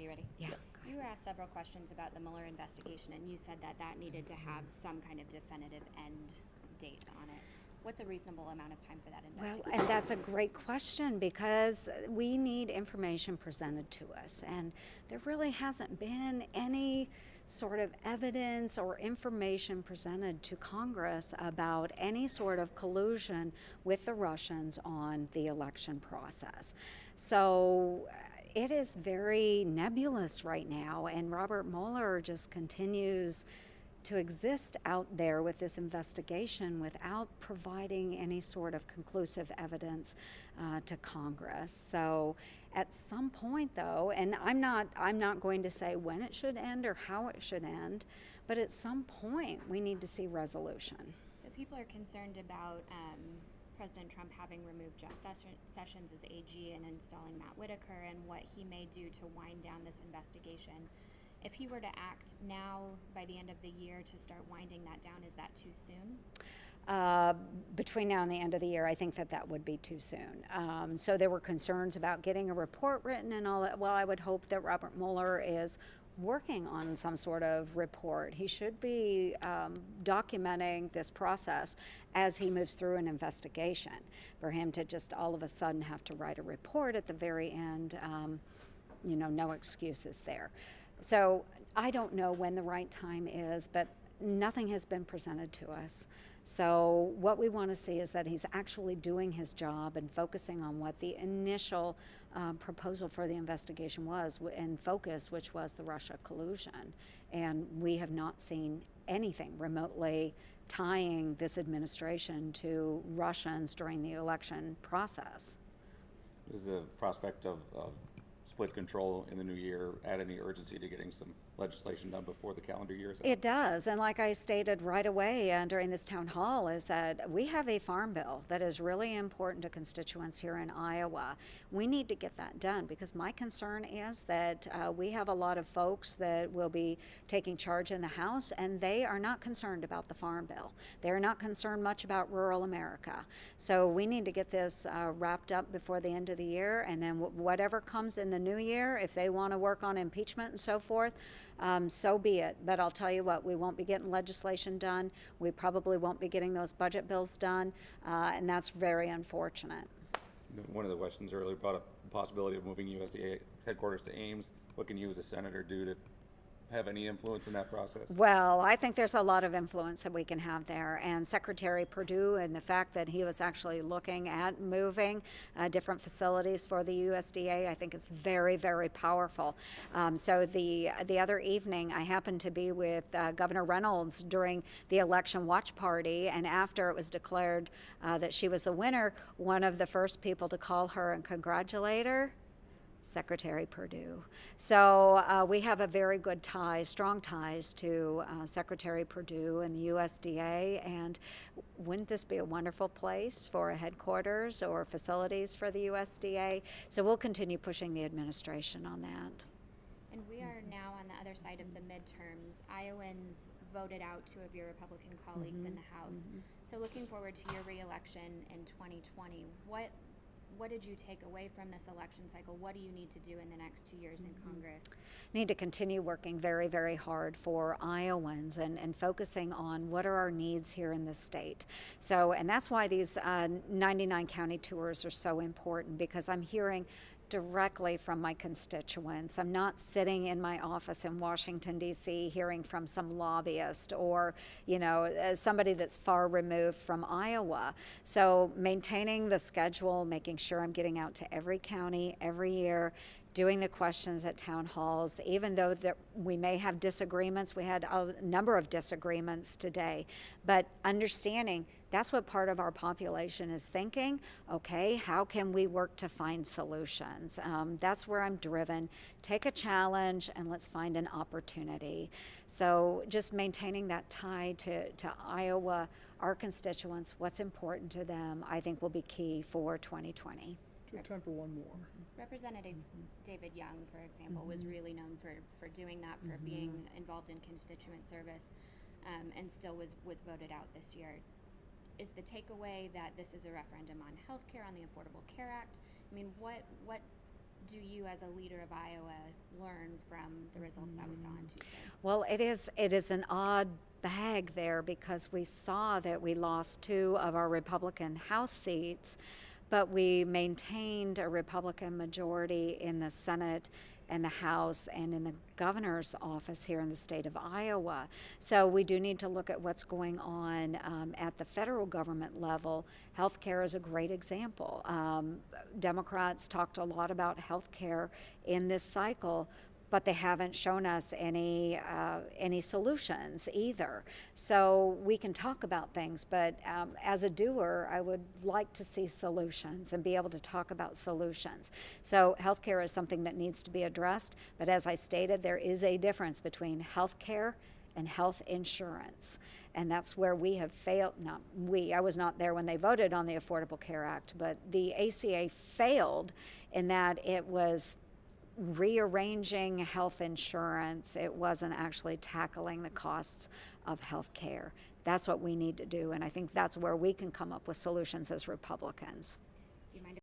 you ready? Yeah. You were asked several questions about the Mueller investigation, and you said that that needed to have some kind of definitive end date on it. What's a reasonable amount of time for that Well, investigation? and that's a great question because we need information presented to us, and there really hasn't been any sort of evidence or information presented to Congress about any sort of collusion with the Russians on the election process. So it is very nebulous right now, and Robert Mueller just continues to exist out there with this investigation without providing any sort of conclusive evidence to Congress. So at some point though, and I'm not going to say when it should end or how it should end, but at some point we need to see resolution. So people are concerned about President Trump having removed Jeff Sessions as AG and installing Matt Whitaker and what he may do to wind down this investigation. If he were to act now by the end of the year to start winding that down, is that too soon? Between now and the end of the year, I think that would be too soon. So there were concerns about getting a report written and all that. Well, I would hope that Robert Mueller is working on some sort of report. He should be documenting this process as he moves through an investigation. For him to just all of a sudden have to write a report at the very end, no excuses there. So I don't know when the right time is, but nothing has been presented to us. So what we want to see is that he's actually doing his job and focusing on what the initial proposal for the investigation was and focus, which was the Russia collusion. And we have not seen anything remotely tying this administration to Russians during the election process. Is the prospect of split control in the new year add any urgency to getting some legislation done before the calendar year is out? It does, and like I stated right away during this town hall, is that we have a farm bill that is really important to constituents here in Iowa. We need to get that done because my concern is that we have a lot of folks that will be taking charge in the House, and they are not concerned about the farm bill. They're not concerned much about rural America. So we need to get this wrapped up before the end of the year, and then whatever comes in the new year, if they want to work on impeachment and so forth, so be it. But I'll tell you what, we won't be getting legislation done. We probably won't be getting those budget bills done, and that's very unfortunate. One of the questions earlier brought up the possibility of moving USDA headquarters to Ames. What can you as a senator do to have any influence in that process? Well, I think there's a lot of influence that we can have there. And Secretary Perdue and the fact that he was actually looking at moving different facilities for the USDA, I think is very, very powerful. So the other evening, I happened to be with Governor Reynolds during the election watch party. And after it was declared that she was the winner, one of the first people to call her and congratulate her, Secretary Perdue. So we have a very good strong ties to Secretary Perdue and the USDA, and wouldn't this be a wonderful place for a headquarters or facilities for the USDA? So we'll continue pushing the administration on that. And we are now on the other side of the midterms. Iowans voted out two of your Republican colleagues in the House. So looking forward to your re-election in 2020, what did you take away from this election cycle? What do you need to do in the next 2 years in Congress? Need to continue working very, very hard for Iowans and focusing on what are our needs here in the state. So, and that's why these 99 county tours are so important, because I'm hearing directly from my constituents. I'm not sitting in my office in Washington, D.C. hearing from some lobbyist or, somebody that's far removed from Iowa. So maintaining the schedule, making sure I'm getting out to every county every year, doing the questions at town halls, even though that we may have disagreements. We had a number of disagreements today, but understanding that's what part of our population is thinking. Okay, how can we work to find solutions? That's where I'm driven. Take a challenge and let's find an opportunity. So just maintaining that tie to Iowa, our constituents, what's important to them, I think will be key for 2020. We have time for one more. Representative David Young, for example, was really known for doing that, for being involved in constituent service, and still was voted out this year. Is the takeaway that this is a referendum on health care, on the Affordable Care Act? I mean, what do you, as a leader of Iowa, learn from the results that we saw on Tuesday? Well, it is an odd bag there because we saw that we lost 2 of our Republican House seats, but we maintained a Republican majority in the Senate and the House and in the governor's office here in the state of Iowa. So we do need to look at what's going on at the federal government level. Healthcare is a great example. Democrats talked a lot about healthcare in this cycle, but they haven't shown us any solutions either. So we can talk about things, but as a doer, I would like to see solutions and be able to talk about solutions. So healthcare is something that needs to be addressed, but as I stated, there is a difference between healthcare and health insurance. And that's where we have failed. Not we, I was not there when they voted on the Affordable Care Act, but the ACA failed in that it was rearranging health insurance. It wasn't actually tackling the costs of health care. That's what we need to do, and I think that's where we can come up with solutions as Republicans. Do you mind